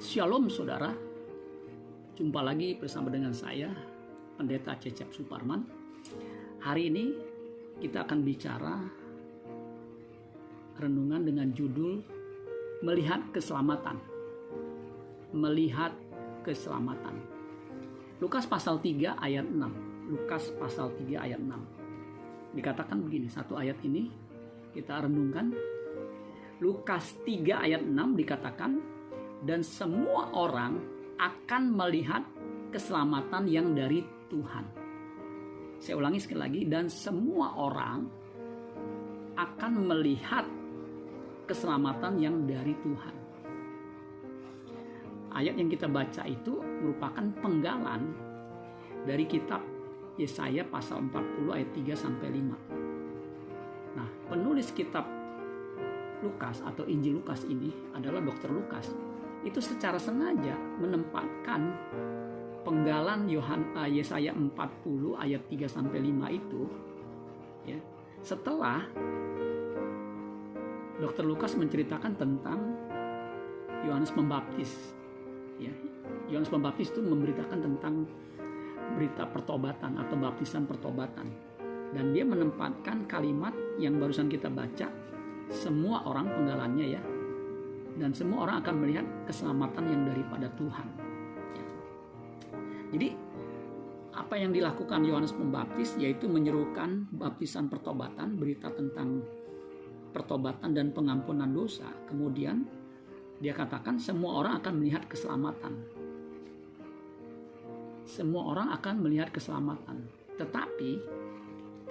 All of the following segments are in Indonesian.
Shalom saudara, jumpa lagi bersama dengan saya, Pendeta Cecep Suparman. Hari ini kita akan bicara renungan dengan judul Melihat Keselamatan. Melihat Keselamatan. Lukas pasal 3 ayat 6. Lukas pasal 3 ayat 6. Dikatakan begini, satu ayat ini kita renungkan. Lukas 3 ayat 6 dikatakan, dan semua orang akan melihat keselamatan yang dari Tuhan. Saya ulangi sekali lagi, dan semua orang akan melihat keselamatan yang dari Tuhan. Ayat yang kita baca itu merupakan penggalan dari kitab Yesaya pasal 40 ayat 3 sampai 5. Nah, penulis kitab Lukas atau Injil Lukas ini adalah Dr. Lukas. Itu secara sengaja menempatkan penggalan Yesaya 40 ayat 3 sampai 5 itu ya, setelah Dr. Lukas menceritakan tentang Yohanes Pembaptis. Ya, Yohanes Pembaptis itu memberitakan tentang berita pertobatan atau baptisan pertobatan. Dan dia menempatkan kalimat yang barusan kita baca, semua orang penggalannya ya, dan semua orang akan melihat keselamatan yang daripada Tuhan. Jadi apa yang dilakukan Yohanes Pembaptis yaitu menyerukan baptisan pertobatan, berita tentang pertobatan dan pengampunan dosa. Kemudian dia katakan semua orang akan melihat keselamatan. Semua orang akan melihat keselamatan. Tetapi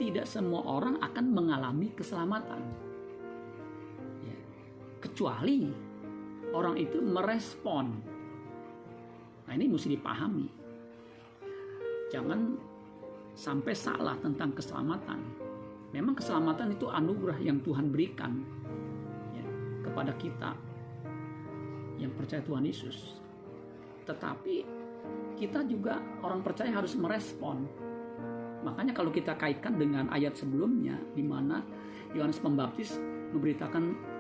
tidak semua orang akan mengalami keselamatan. Ya, kecuali orang itu merespon. Nah, ini mesti dipahami. Jangan sampai salah tentang keselamatan. Memang keselamatan itu anugerah yang Tuhan berikan ya, kepada kita yang percaya Tuhan Yesus. Tetapi kita juga orang percaya harus merespon. Makanya kalau kita kaitkan dengan ayat sebelumnya di mana Yohanes Pembaptis memberitakan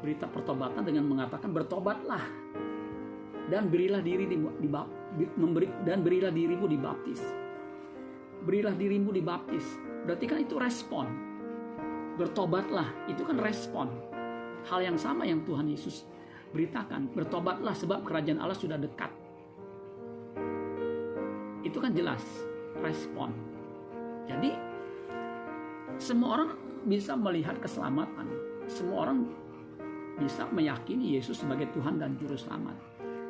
berita pertobatan dengan mengatakan bertobatlah dan berilah dirimu dibaptis. Berilah dirimu dibaptis. Berarti kan itu respon. Bertobatlah itu kan respon. Hal yang sama yang Tuhan Yesus beritakan, bertobatlah sebab kerajaan Allah sudah dekat. Itu kan jelas respon. Jadi semua orang bisa melihat keselamatan. Semua orang bisa meyakini Yesus sebagai Tuhan dan Juru Selamat.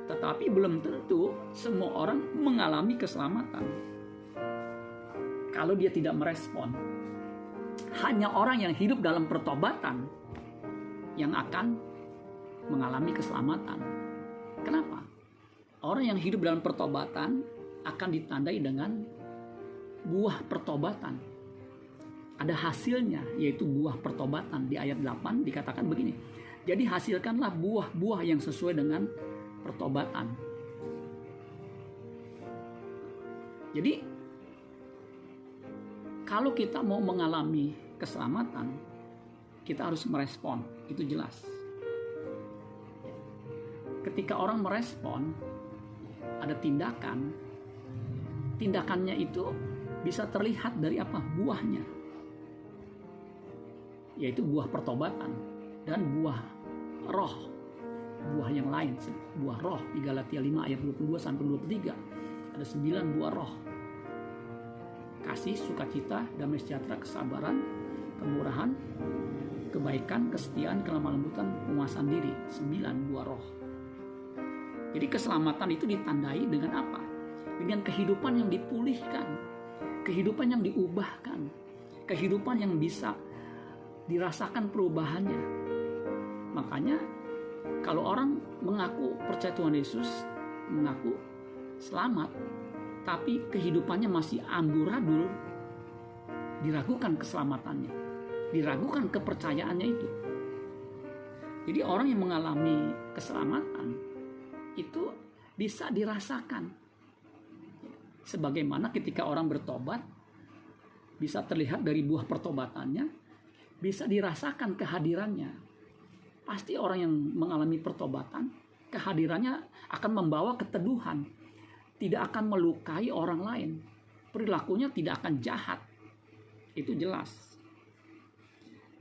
Tetapi belum tentu semua orang mengalami keselamatan kalau dia tidak merespon. Hanya orang yang hidup dalam pertobatan yang akan mengalami keselamatan. Kenapa? Orang yang hidup dalam pertobatan akan ditandai dengan buah pertobatan. Ada hasilnya, yaitu buah pertobatan. Di ayat 8 dikatakan begini, jadi hasilkanlah buah-buah yang sesuai dengan pertobatan. Jadi kalau kita mau mengalami keselamatan, kita harus merespon, itu jelas. Ketika orang merespon, ada tindakannya itu bisa terlihat dari apa? Buahnya, yaitu buah pertobatan dan buah roh, buah yang lain, buah roh di Galatia 5 ayat 22 sampai 23. Ada 9 buah roh. Kasih, sukacita, damai sejahtera, kesabaran, kemurahan, kebaikan, kesetiaan, kelemah lembutan, penguasaan diri. 9 buah roh. Jadi keselamatan itu ditandai dengan apa? Dengan kehidupan yang dipulihkan, kehidupan yang diubahkan, kehidupan yang bisa dirasakan perubahannya. Makanya kalau orang mengaku percaya Tuhan Yesus, mengaku selamat, tapi kehidupannya masih amburadul, diragukan keselamatannya, diragukan kepercayaannya itu. Jadi orang yang mengalami keselamatan itu bisa dirasakan. Sebagaimana ketika orang bertobat, bisa terlihat dari buah pertobatannya, bisa dirasakan kehadirannya. Pasti orang yang mengalami pertobatan kehadirannya akan membawa keteduhan, tidak akan melukai orang lain, perilakunya tidak akan jahat. Itu jelas.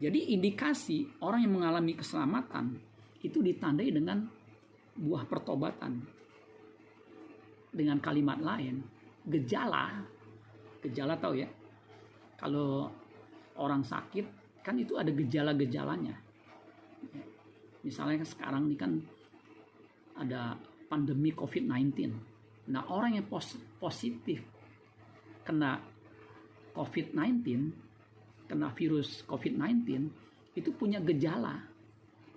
Jadi indikasi orang yang mengalami keselamatan itu ditandai dengan buah pertobatan. Dengan kalimat lain, gejala tahu ya. Kalau orang sakit kan itu ada gejala-gejalanya. Misalnya sekarang ini kan ada pandemi COVID-19. Nah, orang yang positif kena COVID-19, kena virus COVID-19, itu punya gejala.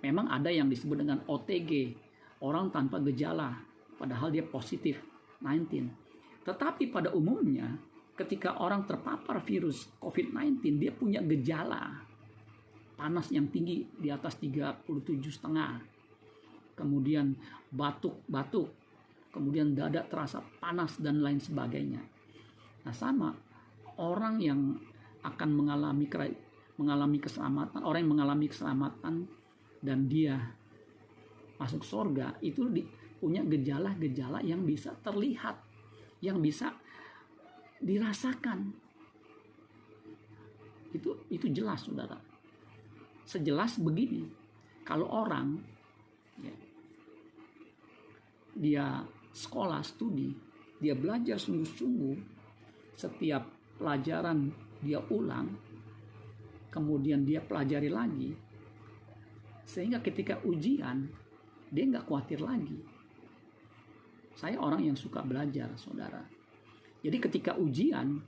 Memang ada yang disebut dengan OTG, orang tanpa gejala, padahal dia positif 19. Tetapi pada umumnya, ketika orang terpapar virus COVID-19, dia punya gejala. Panas yang tinggi di atas 37,5. Kemudian batuk, kemudian dada terasa panas dan lain sebagainya. Nah, sama orang yang akan mengalami keselamatan, orang yang mengalami keselamatan dan dia masuk surga itu punya gejala-gejala yang bisa terlihat, yang bisa dirasakan. Itu jelas, saudara. Sejelas begini, kalau orang ya, dia sekolah studi, dia belajar sungguh-sungguh, setiap pelajaran dia ulang, kemudian dia pelajari lagi, sehingga ketika ujian dia nggak khawatir lagi. Saya orang yang suka belajar, saudara. Jadi ketika ujian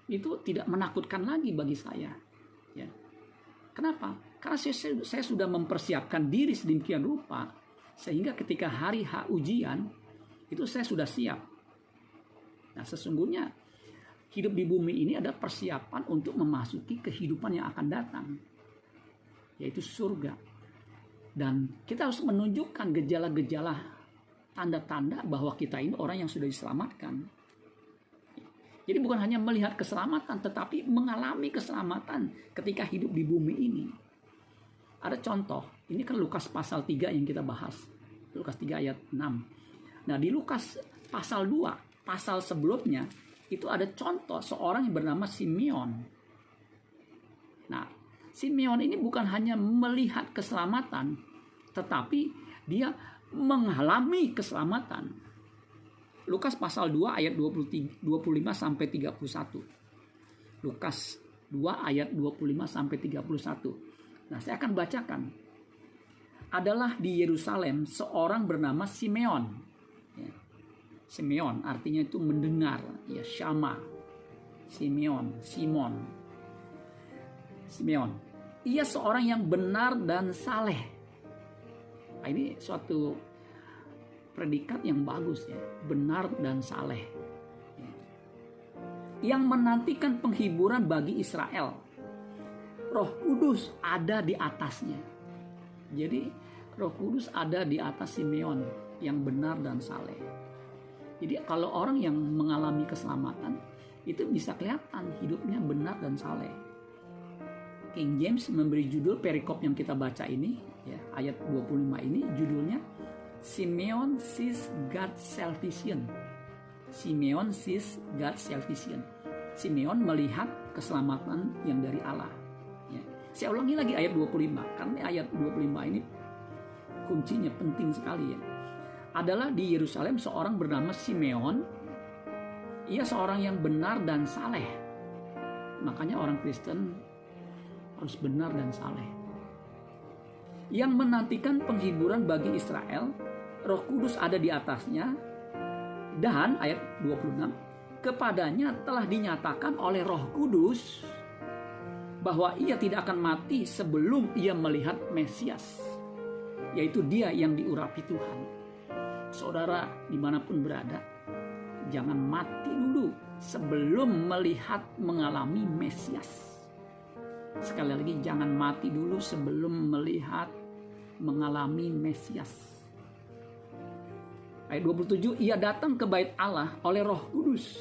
itu tidak menakutkan lagi bagi saya. Ya. Kenapa? Karena saya sudah mempersiapkan diri sedemikian rupa sehingga ketika hari H ujian itu saya sudah siap. Nah, sesungguhnya hidup di bumi ini ada persiapan untuk memasuki kehidupan yang akan datang, yaitu surga. Dan kita harus menunjukkan gejala-gejala, tanda-tanda bahwa kita ini orang yang sudah diselamatkan. Jadi bukan hanya melihat keselamatan, tetapi mengalami keselamatan ketika hidup di bumi ini. Ada contoh, ini kan Lukas pasal 3 yang kita bahas. Lukas 3 ayat 6. Nah, di Lukas pasal 2, pasal sebelumnya, itu ada contoh seorang yang bernama Simeon. Nah, Simeon ini bukan hanya melihat keselamatan, tetapi dia mengalami keselamatan. Lukas pasal 2 ayat 25 sampai 31. Lukas 2 ayat 25 sampai 31. Nah, saya akan bacakan. Adalah di Yerusalem seorang bernama Simeon. Ya. Simeon artinya itu mendengar, ya, Syama. Simeon. Ia seorang yang benar dan saleh. Nah, ini suatu predikat yang bagus, ya, benar dan saleh, ya. Yang menantikan penghiburan bagi Israel. Roh Kudus ada di atasnya. Jadi Roh Kudus ada di atas Simeon yang benar dan saleh. Jadi kalau orang yang mengalami keselamatan itu bisa kelihatan hidupnya benar dan saleh. King James memberi judul perikop yang kita baca ini, ya, ayat 25 ini judulnya Simeon sees God's salvation. Simeon sees God's salvation. Simeon melihat keselamatan yang dari Allah. Ya. Saya ulangi lagi ayat 25, karena ayat 25 ini kuncinya penting sekali, ya. Adalah di Yerusalem seorang bernama Simeon. Ia seorang yang benar dan saleh. Makanya orang Kristen harus benar dan saleh. Yang menantikan penghiburan bagi Israel. Roh Kudus ada di atasnya. Dan ayat 26, kepadanya telah dinyatakan oleh Roh Kudus bahwa ia tidak akan mati sebelum ia melihat Mesias, yaitu dia yang diurapi Tuhan. Saudara dimanapun berada, jangan mati dulu sebelum melihat mengalami Mesias. Sekali lagi, jangan mati dulu sebelum melihat mengalami Mesias. Ayat 27, ia datang ke bait Allah oleh Roh Kudus.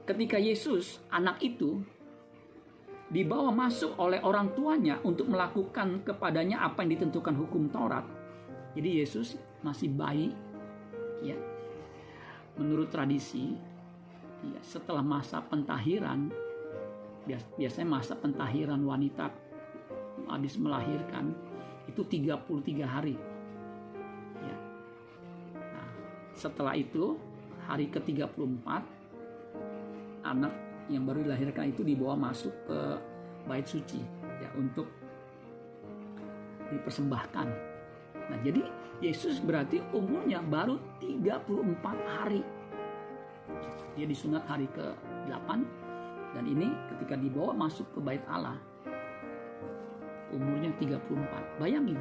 Ketika Yesus, anak itu, dibawa masuk oleh orang tuanya untuk melakukan kepadanya apa yang ditentukan hukum Taurat. Jadi Yesus masih bayi, ya. Menurut tradisi, ya, setelah masa pentahiran, biasanya masa pentahiran wanita habis melahirkan itu 33 hari. Ya. Nah, setelah itu hari ke-34 anak yang baru dilahirkan itu dibawa masuk ke bait suci, ya, untuk dipersembahkan. Nah, jadi Yesus berarti umurnya baru 34 hari. Dia disunat hari ke-8 dan ini ketika dibawa masuk ke bait Allah umurnya 34. Bayangin,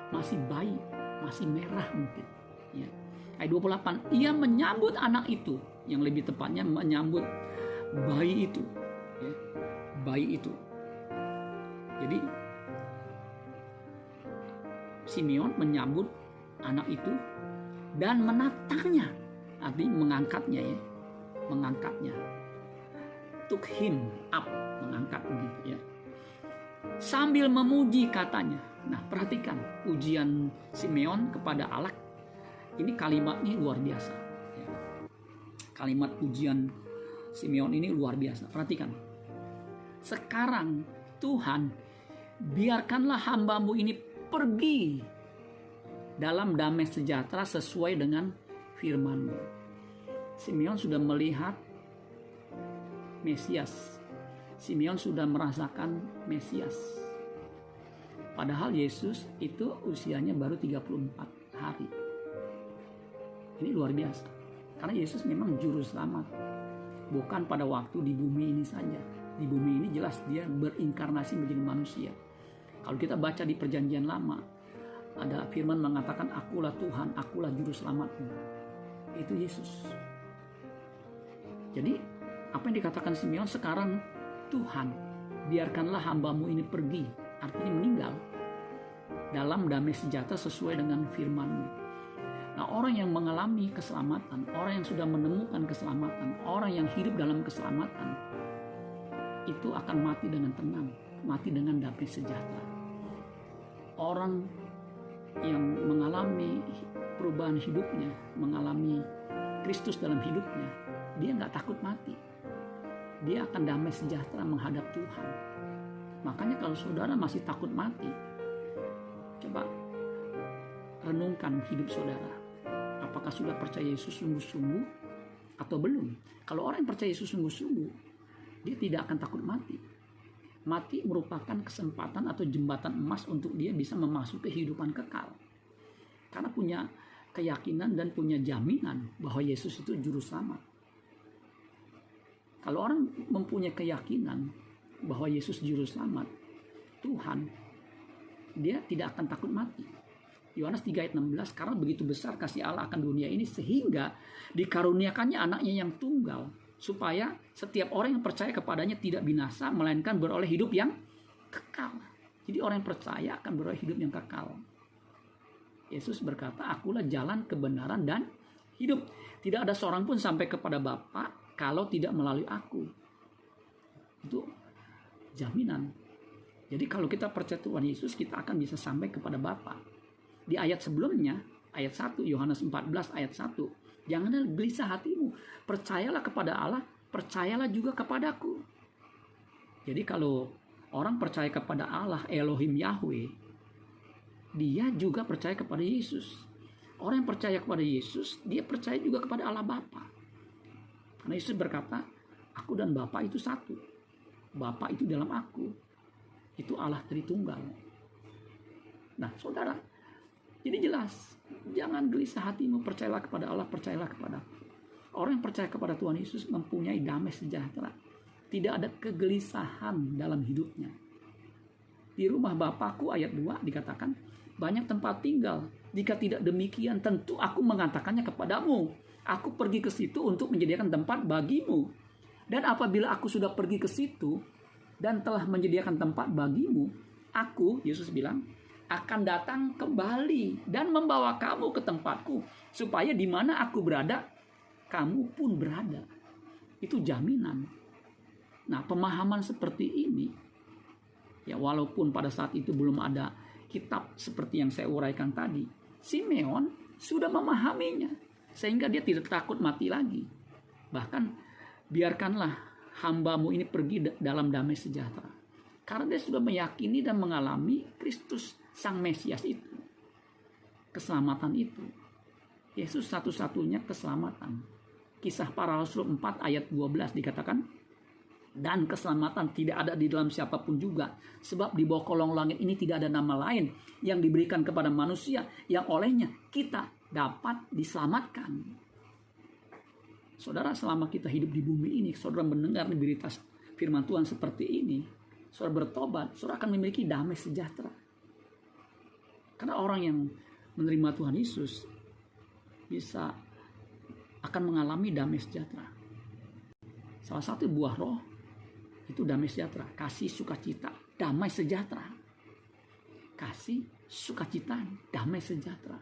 masih bayi, masih merah mungkin, ya. Ayat 28, ia menyambut anak itu, yang lebih tepatnya menyambut bayi itu, ya. Bayi itu. Jadi Simeon menyambut anak itu dan menatangnya, artinya mengangkatnya, ya, mengangkatnya. Took him up, mengangkat begitu, ya. Sambil memuji katanya. Nah, perhatikan pujian Simeon kepada Allah. Ini kalimatnya luar biasa, ya. Kalimat pujian Simeon ini luar biasa. Perhatikan. Sekarang Tuhan, biarkanlah hamba-Mu ini pergi dalam damai sejahtera sesuai dengan firman-Mu. Simeon sudah melihat Mesias. Simeon sudah merasakan Mesias. Padahal Yesus itu usianya baru 34 hari. Ini luar biasa. Karena Yesus memang juru selamat. Bukan pada waktu di bumi ini saja. Di bumi ini jelas dia berinkarnasi menjadi manusia. Kalau kita baca di Perjanjian Lama, ada firman mengatakan, akulah Tuhan, akulah juru selamatmu. Itu Yesus. Jadi apa yang dikatakan Simeon sekarang, Tuhan, biarkanlah hamba-Mu ini pergi, artinya meninggal, dalam damai sejahtera sesuai dengan firman-Mu. Nah, orang yang mengalami keselamatan, orang yang sudah menemukan keselamatan, orang yang hidup dalam keselamatan, itu akan mati dengan tenang, mati dengan damai sejahtera. Orang yang mengalami perubahan hidupnya, mengalami Kristus dalam hidupnya, dia nggak takut mati. Dia akan damai sejahtera menghadap Tuhan. Makanya kalau saudara masih takut mati, coba renungkan hidup saudara. Apakah sudah percaya Yesus sungguh-sungguh atau belum? Kalau orang yang percaya Yesus sungguh-sungguh, dia tidak akan takut mati. Mati merupakan kesempatan atau jembatan emas untuk dia bisa memasuki kehidupan kekal. Karena punya keyakinan dan punya jaminan bahwa Yesus itu juru selamat. Kalau orang mempunyai keyakinan bahwa Yesus juru selamat, Tuhan, dia tidak akan takut mati. Yohanes 3 ayat 16, karena begitu besar kasih Allah akan dunia ini sehingga dikaruniakannya anaknya yang tunggal, supaya setiap orang yang percaya kepadanya tidak binasa, melainkan beroleh hidup yang kekal. Jadi orang yang percaya akan beroleh hidup yang kekal. Yesus berkata, akulah jalan, kebenaran, dan hidup. Tidak ada seorang pun sampai kepada Bapa kalau tidak melalui aku. Itu jaminan. Jadi kalau kita percaya Tuhan Yesus, kita akan bisa sampai kepada Bapa. Di ayat sebelumnya, ayat 1, Yohanes 14 ayat 1, janganlah gelisah hatimu, percayalah kepada Allah, percayalah juga kepadaku. Jadi kalau orang percaya kepada Allah, Elohim Yahweh, dia juga percaya kepada Yesus. Orang yang percaya kepada Yesus, dia percaya juga kepada Allah Bapa. Karena Yesus berkata, aku dan Bapa itu satu. Bapa itu dalam aku. Itu Allah Tritunggal. Nah, saudara, jadi jelas, jangan gelisah hatimu, percayalah kepada Allah, percayalah kepada aku. Orang yang percaya kepada Tuhan Yesus mempunyai damai sejahtera. Tidak ada kegelisahan dalam hidupnya. Di rumah Bapakku ayat 2 dikatakan, banyak tempat tinggal. Jika tidak demikian, tentu aku mengatakannya kepadamu. Aku pergi ke situ untuk menyediakan tempat bagimu. Dan apabila aku sudah pergi ke situ dan telah menyediakan tempat bagimu, aku, Yesus bilang, akan datang kembali dan membawa kamu ke tempatku, supaya di mana aku berada, kamu pun berada. Itu jaminan. Nah, pemahaman seperti ini, ya walaupun pada saat itu belum ada kitab seperti yang saya uraikan tadi, Simeon sudah memahaminya sehingga dia tidak takut mati lagi. Bahkan biarkanlah hambamu ini pergi dalam damai sejahtera, karena dia sudah meyakini dan mengalami Kristus Sang Mesias itu, keselamatan itu. Yesus satu-satunya keselamatan. Kisah Para Rasul 4 ayat 12 dikatakan, dan keselamatan tidak ada di dalam siapapun juga, sebab di bawah kolong langit ini tidak ada nama lain yang diberikan kepada manusia yang olehnya kita dapat diselamatkan. Saudara, selama kita hidup di bumi ini, saudara mendengar berita firman Tuhan seperti ini, saudara bertobat, saudara akan memiliki damai sejahtera. Karena orang yang menerima Tuhan Yesus bisa akan mengalami damai sejahtera. Salah satu buah roh itu damai sejahtera, kasih, sukacita, damai sejahtera. Kasih, sukacita, damai sejahtera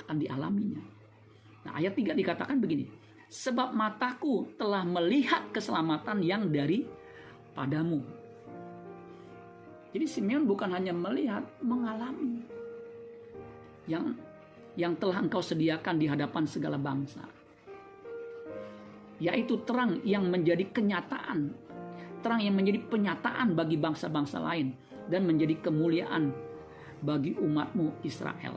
akan dialaminya. Nah, ayat 3 dikatakan begini, sebab mataku telah melihat keselamatan yang daripadamu. Jadi Simeon bukan hanya melihat, mengalami yang telah engkau sediakan di hadapan segala bangsa, yaitu terang yang menjadi kenyataan, terang yang menjadi penyataan bagi bangsa-bangsa lain dan menjadi kemuliaan bagi umatmu Israel.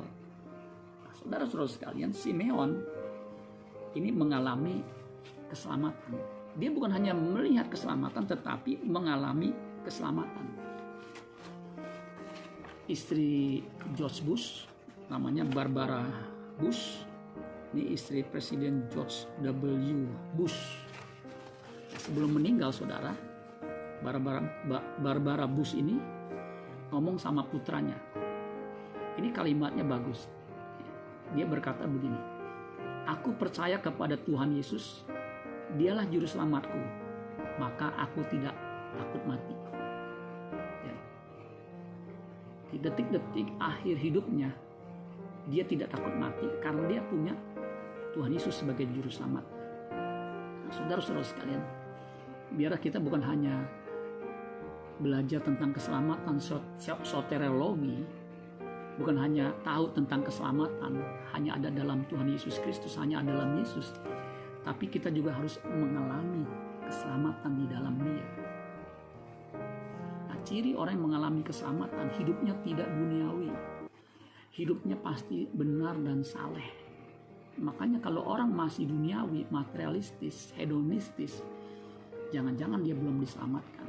Nah, saudara-saudara sekalian, Simeon ini mengalami keselamatan. Dia bukan hanya melihat keselamatan, tetapi mengalami keselamatan. Istri George Bush, namanya Barbara Bush. Ini istri Presiden George W. Bush. Sebelum meninggal, saudara, Barbara Bush ini ngomong sama putranya. Ini kalimatnya bagus. Dia berkata begini, aku percaya kepada Tuhan Yesus, dialah juru selamatku, maka aku tidak takut mati. Ya. Di detik-detik akhir hidupnya, dia tidak takut mati karena dia punya Tuhan Yesus sebagai juru selamat. Nah, saudara-saudara sekalian, biarlah kita bukan hanya belajar tentang keselamatan soteriologi, bukan hanya tahu tentang keselamatan hanya ada dalam Tuhan Yesus Kristus, hanya ada dalam Yesus, tapi kita juga harus mengalami keselamatan di dalam Dia. Nah, ciri orang yang mengalami keselamatan, hidupnya tidak duniawi, hidupnya pasti benar dan saleh. Makanya kalau orang masih duniawi, materialistis, hedonistis, jangan-jangan dia belum diselamatkan.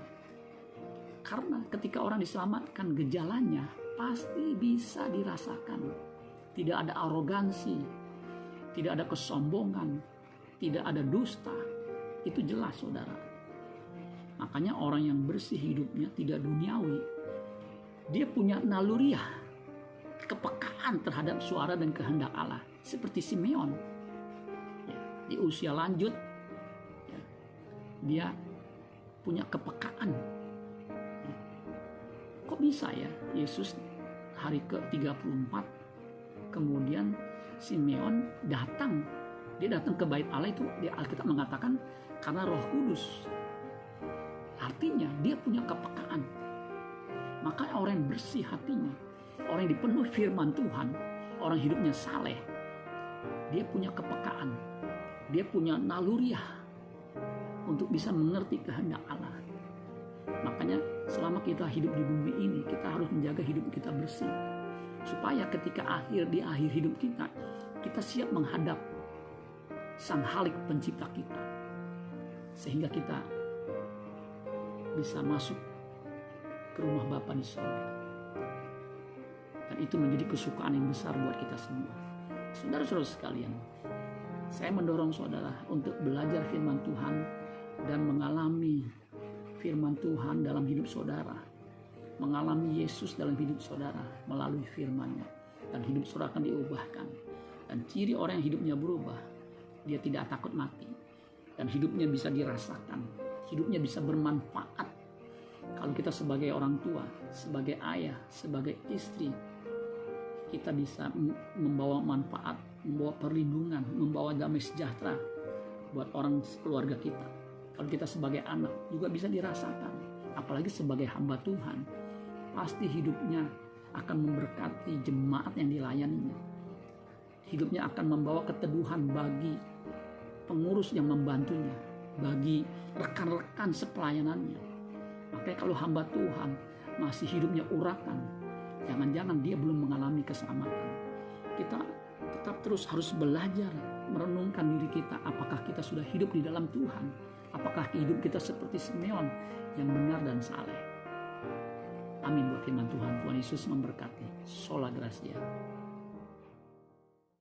Karena ketika orang diselamatkan, gejalanya pasti bisa dirasakan. Tidak ada arogansi, tidak ada kesombongan, tidak ada dusta. Itu jelas, saudara. Makanya orang yang bersih hidupnya tidak duniawi, dia punya naluriah, kepekaan terhadap suara dan kehendak Allah. Seperti Simeon, ya, di usia lanjut, ya, dia punya kepekaan. Ya. Kok bisa ya Yesus hari ke-34, kemudian Simeon datang. Dia datang ke bait Allah itu, di Alkitab mengatakan karena Roh Kudus. Artinya dia punya kepekaan. Maka orang yang bersih hatinya, orang yang dipenuhi firman Tuhan, orang hidupnya saleh, dia punya kepekaan, dia punya naluriah untuk bisa mengerti kehendak Allah. Makanya selama kita hidup di bumi ini, kita harus menjaga hidup kita bersih, supaya ketika di akhir hidup kita, kita siap menghadap Sang Halik Pencipta kita, sehingga kita bisa masuk ke rumah Bapa di surga. Dan itu menjadi kesukaan yang besar buat kita semua. Saudara-saudara sekalian, saya mendorong saudara untuk belajar firman Tuhan dan mengalami firman Tuhan dalam hidup saudara, mengalami Yesus dalam hidup saudara melalui firman-Nya, dan hidup saudara akan diubahkan. Dan ciri orang yang hidupnya berubah, dia tidak takut mati, dan hidupnya bisa dirasakan, hidupnya bisa bermanfaat. Kalau kita sebagai orang tua, sebagai ayah, sebagai istri, kita bisa membawa manfaat, membawa perlindungan, membawa damai sejahtera buat orang keluarga kita. Kalau kita sebagai anak juga bisa dirasakan. Apalagi sebagai hamba Tuhan, pasti hidupnya akan memberkati jemaat yang dilayaninya. Hidupnya akan membawa keteduhan bagi pengurus yang membantunya, bagi rekan-rekan sepelayanannya. Makanya kalau hamba Tuhan masih hidupnya urakan, jangan-jangan dia belum mengalami keselamatan. Kita tetap terus harus belajar merenungkan diri kita, apakah kita sudah hidup di dalam Tuhan, apakah hidup kita seperti Simeon yang benar dan saleh. Amin buat firman Tuhan. Tuhan Yesus memberkati. Sola Gracia.